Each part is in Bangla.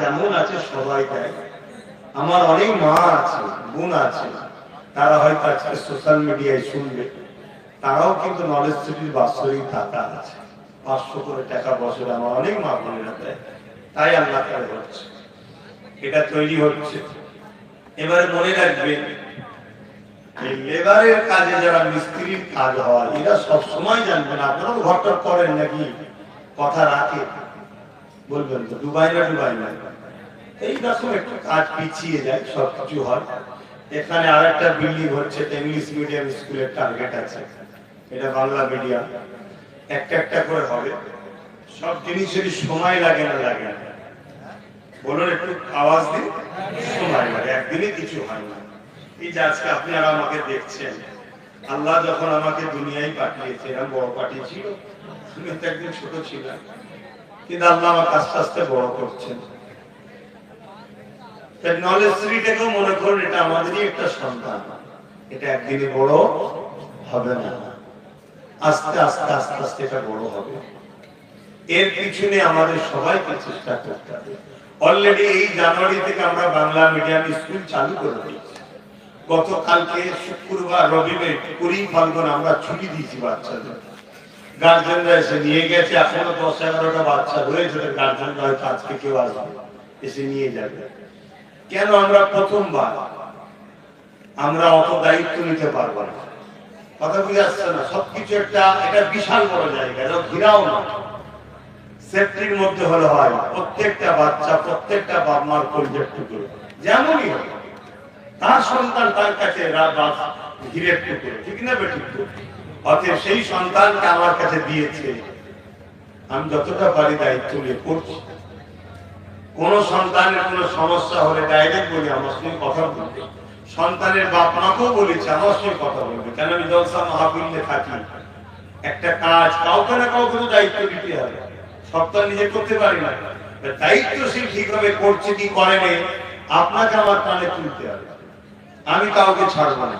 যেমন আছে সবাই দেয়। আমার অনেক মা আছে, বোন আছে, তারা হয়তো আজকে সোশ্যাল মিডিয়ায় শুনবে, তারাও কিন্তু নলেজ সিটির বাৎসরিক টাকা আছে, 500 করে টাকা বছরে আমার অনেক মা বোনেরা দেয়। তাই আল্লাহ তাআলা হচ্ছে, এটা তৈরি হচ্ছে। এবারে মনে রাখবেন, এই লেবারের কাজে যারা মিস্ত্রির কাজ হয় এরা সবসময় জানবেন, আপনারাও ঘরটা করেন নাকি, কথা রাখে বলবেন তো ডুবাই না, এইরকম একটু কাজ পিছিয়ে যায়, সবকিছু হয়। এখানে আর একটা বিল্ডিং হচ্ছে, ইংলিশ মিডিয়াম স্কুলের টার্গেট আছে, এটা বাংলা মিডিয়াম, একটা করে হবে। সব জিনিসেরই সময় লাগে না, বলুন একটু আওয়াজ দিন, সময় লাগে, একদিনে কিছু হয় না। এই যে আজকে আপনারা আমাকে দেখছেন, আল্লাহ যখন আমাকে দুনিয়ায় পাঠিয়েছে, এরকম বড় পাঠিয়েছিল, আমি তো একদিন ছোট ছিলাম, কিন্তু আল্লাহ আমাকে আস্তে আস্তে বড় করছেন। নলেজ সিটিটাকেও মনে করুন এটা আমাদেরই একটা সন্তান, এটা একদিনে বড় হবে না, আস্তে আস্তে এটা বড় হবে। এর পিছনে আমাদের সবাইকে চেষ্টা করতে হবে। অলরেডি এই জানুয়ারি থেকে আমরা বাংলা মিডিয়াম স্কুল চালু করে দিয়েছি। গতকালকে শুক্রবার রবিবার 20 ফাল্গুন আমরা ছুটি দিয়েছি বাচ্চাদের, গার্জেনরা এসে নিয়ে গেছে। এখনো 10-11টা বাচ্চা রয়েছে, গার্জেনরা হয়তো আজকে কেউ আসবে, এসে নিয়ে যাবে। কেন? আমরা প্রথমবার, আমরা অত দায়িত্ব নিতে পারবো না, কথা বুঝে আসছে না? সবকিছু এটা বিশাল বড় জায়গা, এটা ঘিরাও না, সেফটির মধ্যে হলে হয়। প্রত্যেকটা বাচ্চা, প্রত্যেকটা বাপ মার পরিচয় টুকরো, যেমনই হোক তার সন্তান তার কাছে ঘিরে টুকরো, ঠিক না বেঠিক? অতএব সেই সন্তানকে আমার কাছে দিয়েছে, আমি যতটা পারি দায়িত্ব নিয়ে করছি। কোন সন্তানের কোন সমস্যা হলে ডাইরেক্ট বলি আমার সঙ্গে কথা বলবে, সন্তানের বাপ মাকেও বলেছে আমার সঙ্গে কথা বলবে। কেন? আমি জলসা মাহফিলে থাকি, একটা কাজ কাউকে না কাউকে তো দায়িত্ব দিতে হবে, সবটা নিজে করতে পারি না। দায়িত্বশীল ঠিকভাবে করছে কি করে নেই, আপনাকে আমার কানে তুলতে হবে, আমি কাউকে ছাড়বো না।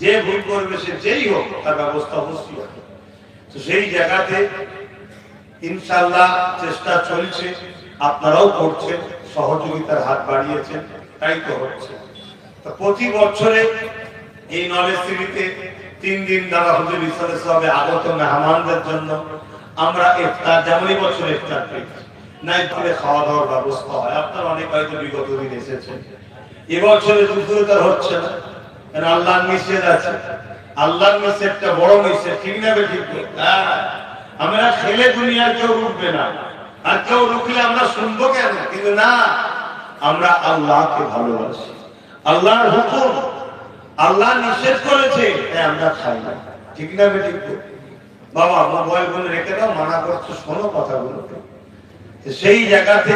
যে ভুল করবে সে যেই হোক, তার ব্যবস্থা অবশ্যই হবে। তো সেই জায়গাতে ইনশাআল্লাহ চেষ্টা চলছে, আপনারাও করছেন, সহযোগিতার হাত বাড়িয়েছেন, তাই তো হচ্ছে। তো প্রতি বছরে এই নলেজ সিটিতে 3 দিন দ্বারা হুজুর ইসলামের সাথে আগত মেহমানদের জন্য আমরা ইফতার, যেমনই বছর ইফতার পেয়েছি, নাই করে খাওয়া দাওয়ার ব্যবস্থা হয়। আপনারা অনেক হয়তো বিগত দিন এসেছেন, এবছরে দুপুরে হচ্ছে না, কারণ আল্লাহর নিষেধ আছে। আল্লাহর নিষেধটা বড় নিষেধ, ঠিক না ঠিক? আমরা খেলে দুনিয়ার কেউ রুখবে না, আর কেউ রুখলে আমরা শুনবো কেন? কিন্তু না, আমরা আল্লাহকে ভালোবাসি, আল্লাহর হুকুম, আল্লাহ নিষেধ করেছে, তাই আমরা খাই না, ঠিক না ঠিক? বাবা মোবাইল গুলো রেখে দাও, মানা করছো, শোনো কথাগুলো। সেই জায়গাতে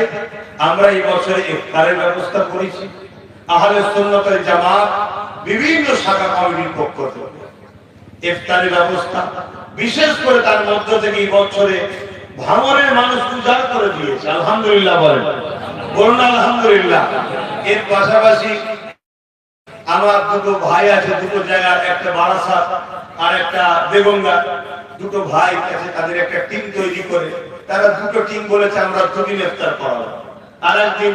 আমরা এই বছরে ইফতারের ব্যবস্থা করেছি। আহলে সুন্নাত ওয়াল জামাত বিভিন্ন শাখা কমিটির পক্ষ থেকে ইফতারের ব্যবস্থা, বিশেষ করে তার মধ্য থেকে এই বছরে ভাঙনের মানুষ পূজা করে দিয়েছে, আলহামদুলিল্লাহ বলুন আলহামদুলিল্লাহ। এর পাশাপাশি আমার দুটো ভাই আছে, দুটো জায়গার, একটা বারাসাত আর একটা দেগঙ্গা, দুটো ভাই আছে, তাদের একটা টিম তৈরি করে তারা দুটো টিম বলেছে আমরা 2 দিন ইফতার করাবো। আর একদিন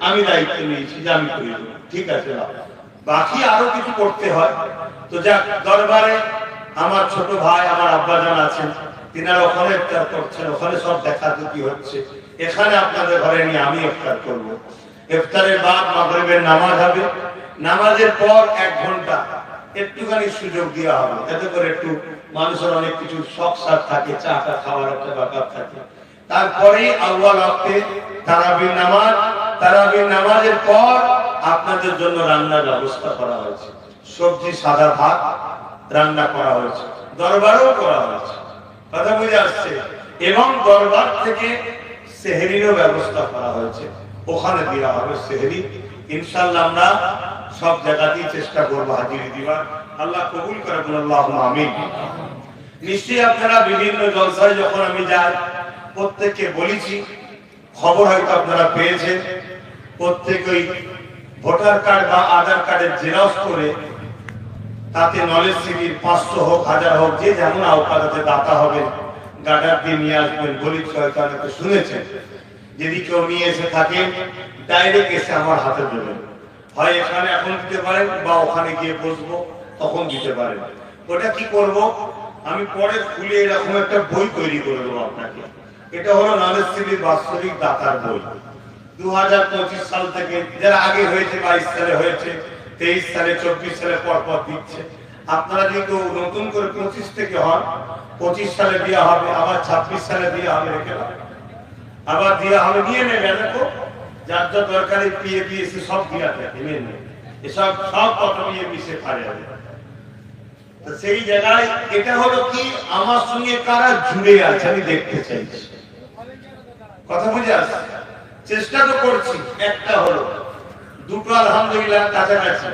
আমি দায়িত্ব নিয়েছি যে আমি করি, ঠিক আছে। বাকি আরো কিছু করতে হয়, তো যাক, দরবারে আমার ছোট ভাই, আমার আব্বাজান আছেন, তিনারা ওখানে ইফতার করছেন, ওখানে সব দেখাদেখি হচ্ছে। এখানে আপনাদের ঘরে নিয়ে আমি ইফতার করব। ইফতারের বাদ মাগরিবের নামাজ হবে, নামাজের পর 1 ঘন্টা একটুখানি সুযোগ দেওয়া হবে, যাতে করে একটু মানুষের অনেক কিছু শখ সাথ থাকে, চাটা খাওয়ার একটা ব্যাপার থাকে। তারপরে আউয়াল ওয়াক্তে তারাবির নামাজ, তারাবির নামাজের পর আপনাদের জন্য রান্নার ব্যবস্থা করা হয়েছে, সবজি সাদা ভাত রান্না করা হয়েছে, দরবারও করা হয়েছে, কথা বুঝে আসছে। এবং দরবার থেকে সেহরিরও ব্যবস্থা করা হয়েছে, ওখানে দেওয়া হবে সেহরি। ইনশাআল্লাহ আমরা সব জায়গাতেই চেষ্টা করবো হাজিরি দিবার, আল্লাহ কবুল করে বলুন আল্লাহুম্মা আমিন। নিশ্চয়ই আপনারা বিভিন্ন জলসায় যখন আমি যাই, প্রত্যেককে বলেছি, খবর হয়তো আপনারা পেয়েছেন, প্রত্যেকেই ভোটার কার্ড বা আধার কার্ডের জেরক্স করে তাতে নলেজ সিটির 500 হোক 1000 হোক, যে যেমন আওকাতে দাতা হবে, গার্ডার দিয়ে নিয়ে আসবেন বলেছি, হয়তো অনেকে শুনেছেন। যদি কেউ নিয়ে এসে থাকেন ডাইরেক্ট এসে আমার হাতে দেবেন, হয় এখানে এখন দিতে পারেন বা ওখানে গিয়ে বসবো তখন দিতে পারেন। ওটা কি করব আমি পরে খুলে এরকম একটা বই তৈরি করে দেবো আপনাকে। এটা হলো নলেজ সিটির বাৎসরিক দাতার বই। 2025 সাল থেকে, যারা আগে হয়েছে 22 সালে হয়েছে, 23 সালে, 24 সালে পর পর দিচ্ছে। আপনারা যেহেতু নতুন করে 25 থেকে হন, 25 সালে দেওয়া হবে, আবার 26 সালে দেওয়া হবে, রেখে আবার দেওয়া হবে, নিয়ে নেবে। দেখো যার যা দরকারি পিএপিএসসি সব দেওয়া থাকে, নিয়ে নেবে। এসব সব কথা নিয়ে মিশে পারে যাবে। তো সেই জায়গায় এটা হলো কি আমার সঙ্গে কারা জুড়ে আছে আমি দেখতে চাইছি। কথা বুঝে আসছে? চেষ্টা তো করছি। একটা হলো, দুটো আলহামদুলিল্লাহ কাছাকাছি।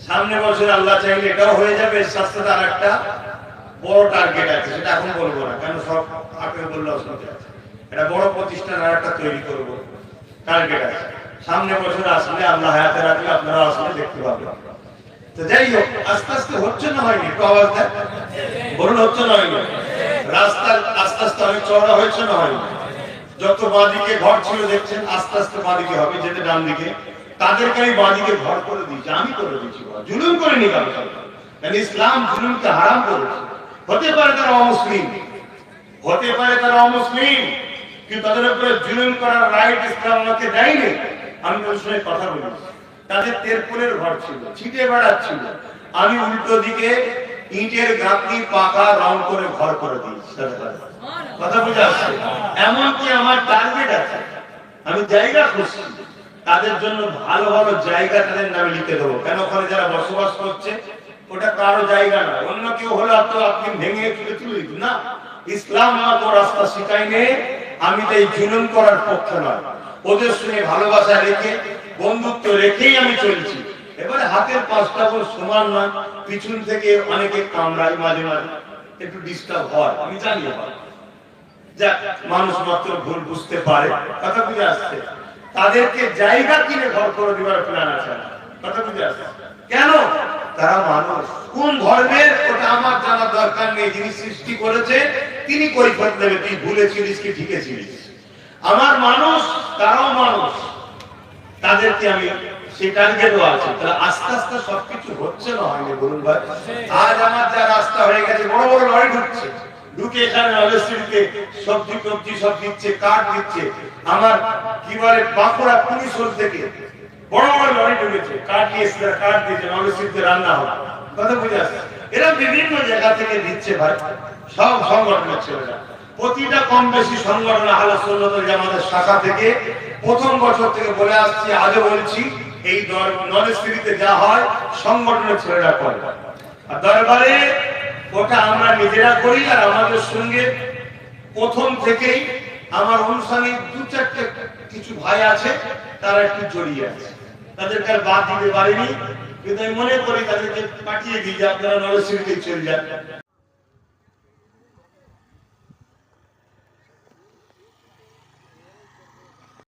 সামনে বছর আল্লাহ চাইলে এটাও হয়ে যাবে। সাথে আর একটা বড় টার্গেট আছে, সেটা এখন বলবো না, কেন সব আগে বললে অসুবিধা আছে। এটা বড় প্রতিষ্ঠান আর একটা তৈরি করবো, টার্গেট আছে। সামনে বছর আসলে আল্লাহ হায়াতে রাখলে আপনারা আসলে দেখতে পাবেন। তো যাই হোক, আস্তে আস্তে হচ্ছে না হয়নি? একটু আওয়াজ দেয়, বলুন হচ্ছে না হয়নি? রাস্তা আস্তে আস্তে অনেক চওড়া হয়েছে না হয়নি? যত বাঁদিকে ঘর ছিল দেখছেন, আস্তে আস্তে বাঁদিকে হবে, যেতে ডান দিকে তাদেরকে আমি বাঁদিকে ঘর করে দিয়েছি, আমি করে দিয়েছি। জুলুম করিনি কারো, কারণ ইসলাম জুলুমকে হারাম করেছে। হতে পারে তারা অমুসলিম, হতে পারে তারা অমুসলিম, কিন্তু তাদের উপরে জুলুম করার রাইট ইসলাম আমাকে দেয়নি। আমি ওই সময় কথা বলেছি, তাদের তেরপোলের ঘর ছিল, ছিটে বেড়াচ্ছিল, আমি উল্টো দিকে ইটের গাঁথনি পাকা রং করে ঘর করে দিয়েছি। কথা বুঝে আসছে? এমনকি আমার টার্গেট আছে, আমি জায়গা খুঁজছি তাদের জন্য, ভালো ভালো জায়গা তাদের নামে লিখে দেবো। কেন ওখানে যারা বসবাস করছে ওটা কারো জায়গা না, অন্য কেউ হলে তো আপনি ভেঙে তুলে তুলে দিন না। ইসলাম আমাকে রাস্তা শিখায়নি, আমি তাই জুলুম করার পক্ষে নয়। ওদের সঙ্গে ভালোবাসা রেখে, বন্ধুত্ব রেখেই আমি চলছি। এবারে হাতের পাঁচটা বড় সমান নয়, পিছন থেকে অনেকে কামড়ায়, মাঝে মাঝে একটু ডিস্টার্ব হয়, আমি জানি হয়। যাক, মানুষ মাত্র ভুল বুঝতে পারে। কথা বুঝে আসছে? তাদেরকে জায়গা কিনে ঘর করে দেওয়ার প্ল্যান আছে। কথা বুঝে আসছে? কেন? তারা মানুষ। কোন ধর্মের ওটা আমার জানার দরকার নেই। যিনি সৃষ্টি করেছে তিনি কৈফিয়ত দেবে, তুই ভুলেছিলিস কি ঠিকই ছিলিস। আমার মানুষ, তারাও মানুষ, তাদেরকে আমি সেই টার্গেটও আছে। তাহলে আস্তে আস্তে সবকিছু হচ্ছে না হয়নি? বলুন ভাই, আজ আমার যা রাস্তা হয়ে গেছে, বড় বড় লরি ঢুকছে, ঢুকে এখানে নলেজকে সবজি টবজি সব দিচ্ছে, কাঠ দিচ্ছে। আমার কি বলে বাঁকুড়া পুলিশ থেকে বড় বড় লরি ঢুকেছে, কাঠ দিয়েছে, কাঠ দিয়েছে, নলেজকে রান্না হবে। কথা বুঝে আসছে? এরা বিভিন্ন জায়গা থেকে দিচ্ছে ভাই, সব সংগঠনের ছেলেরা। প্রতিটা কম বেশি সংগঠন আহলে সুন্নাত ওয়াল জামাতের শাখা থেকে প্রথম বছর থেকে বলে আসছি, আজও বলছি, এই নলেজ সিটিতে যা হয় সংগঠনের ছেলেরা করে। আর দরবারে ওটা আমরা নিজেরা করি। আর আমাদের সঙ্গে প্রথম থেকেই আমার অনুষ্ঠানে দু চারটে কিছু ভাই আছে, তারা একটু জড়িয়ে আছে। তাদেরকে আর বাদ দিতে পারিনি, কিন্তু আমি মনে করি তাদেরকে পাঠিয়ে দিই যে আপনারা নলেজ সিটিতে চলে যান।